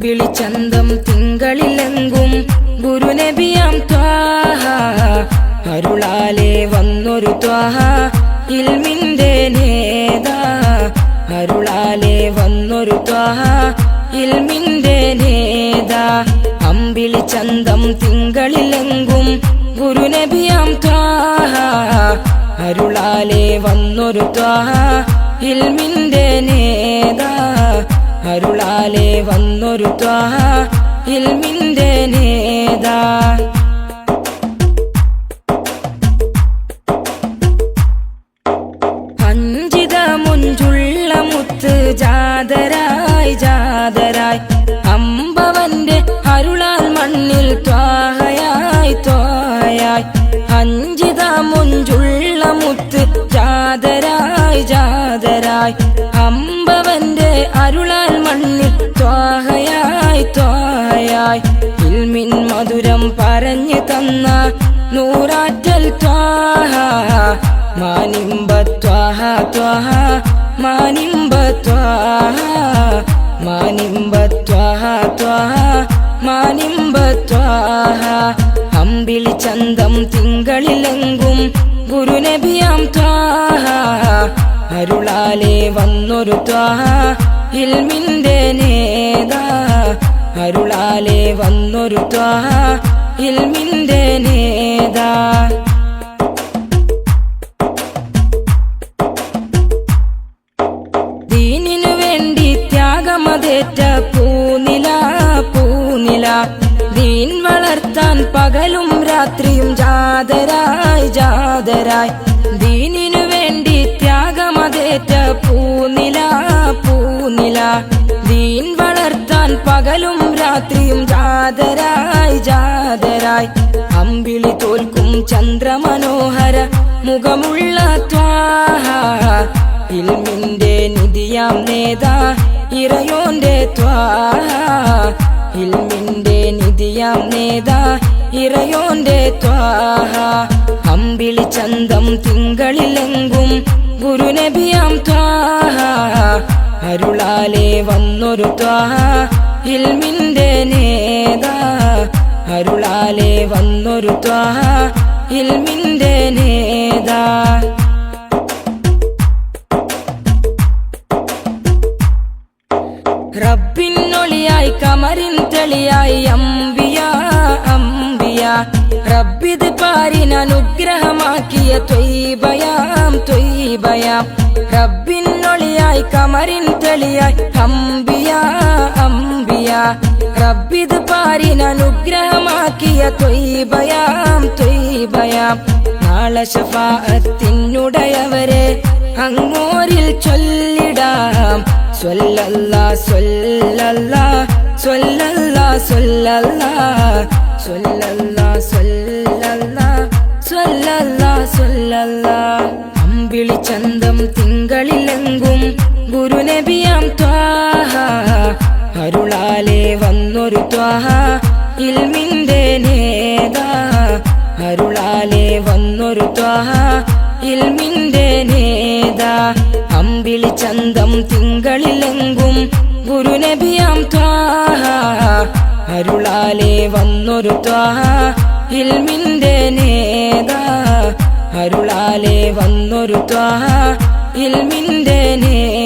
അമ്പിളി ചന്തം തിങ്കളിലെങ്കും ഗുരുനബിയാം ത്വാഹ അരുളാലെ വന്നൊരു ത്വാഹ ഇൽമിന്റെ നേദാ അരുളാലെ വന്നൊരു ത്വാഹ ഇൽമിന്റെ നേദാ അമ്പിളി ചന്തം തിങ്കളിലെങ്കും ഗുരുനബിയാം ത്വാഹ അരുളാലെ വന്നൊരു ത്വാഹ ഇൽമിന്റെ നേദാ അരുളാലെ വന്നൊരു ത്വാഹ ഇൽമിന്റെ നേദാ അഞ്ചിത മുഞ്ചുള്ള മുത്ത് ജാതരായി ജാതരായി അമ്പവന്റെ അരുളാൽ മണ്ണിൽ ത്വാഹയായി ത്വാഹയായി അഞ്ചിത മുഞ്ചുള്ള മുത്ത് ജാതരായി ജാതരായി അമ്പവന്റെ അരുളാൽ മണ്ണിൽ ത്വാഹയായി ത്വാഹയായി ഇൽമിൻ മധുരം പറഞ്ഞു തന്ന നൂറാറ്റൽ ത്വാഹ മാനിമ്പ ത്വാഹ ത്വാഹ മാനിമ്പ ത്വാഹ മാനിമ്പ ത്വാഹ ത്വാഹ മാനിമ്പ ത്വാഹ അമ്പിളി ചന്തം തിങ്കളിലെങ്കും ഗുരുനബിയാം ത്വാഹ അരുളാലെ വന്നൊരു ത്വാഹ ഇൽമിന്റെ നേദാ അരുളാലെ വന്നൊരു ത്വാഹ ഇൽമിന്റെ നേദാ ദീനിനു വേണ്ടി ത്യാഗമതേറ്റ പൂനില പൂനില ദീൻ വളർത്താൻ പകലും രാത്രിയും ജാതരായി ജാതരായി ദീനിനു വേണ്ടി ത്യാഗമതേറ്റ പൂനില പൂനില ദീൻ വളർത്താൻ പകലും രാത്രിയും ജാതരായി ജാതരായി അമ്പിളി തോൽക്കും ചന്ദ്രമനോഹര മുഖമുള്ള ത്വാഹ ഇൽമിന്റെ നിധിയാം നേദാ ഇറയോന്റെ ത്വാഹ ഇൽമിന്റെ നിധിയാം നേദാ ഇറയോന്റെ ത്വാഹ അമ്പിളി ചന്തം തിങ്കളിലെങ്കും ഗുരുനബിയാം ത്വാഹ അരുളാലെ വന്നൊരു ത്വാഹ ഇൽമിന്റെ നേദാ അരുളാലെ വന്നൊരു ത്വാഹ ഇൽമിന്റെ നേദാ റബ്ബിനൊളിയായി കമറിൻ തെളിയായി അംബിയ അംബിയ റബ്ബിത് പാരിനനുഗ്രഹമാക്കിയ ത്വയ്ബയാം ത്വയ്ബയാം റബ്ബിനൊളിയായി കമറിൻ തെളിയായി അംബിയ അംബിയ റബ്ബിത് പാരിനനുഗ്രഹമാക്കിയ ത്വയ്ബയാം ത്വയ്ബയാം നാളെ ശഫാഅത്തിനുടയവരെ അങ്ങോരിൽ ചൊല്ലിടാം സ്വല്ലല്ലാ സ്വല്ലല്ലാ സ്വല്ലല്ലാ സ്വല്ലല്ലാ സ്വല്ലല്ലാ സ്വല്ലല്ലാ സ്വല്ലല്ലാ സ്വല്ലല്ലാ അമ്പിളി ചന്തം തിങ്കളിലെങ്കും ഗുരുനബിയാം ത്വാഹ അരുളാലെ വന്നൊരു ത്വാഹ ഇൽമിന്റെ നേദാ അരുളാലെ വന്നൊരു ത്വാഹ ഇൽമിന്റെ നേദാ അമ്പിളി ചന്തം തിങ്കളിലെങ്കും ഗുരുനബിയാം ത്വാഹ അരുളാലെ വന്നൊരു ത്വാഹ ഇൽമിന്റെ നേദാ അരുളാലെ വന്നൊരു ത്വാഹ ഇൽമിന്റെ നേദാ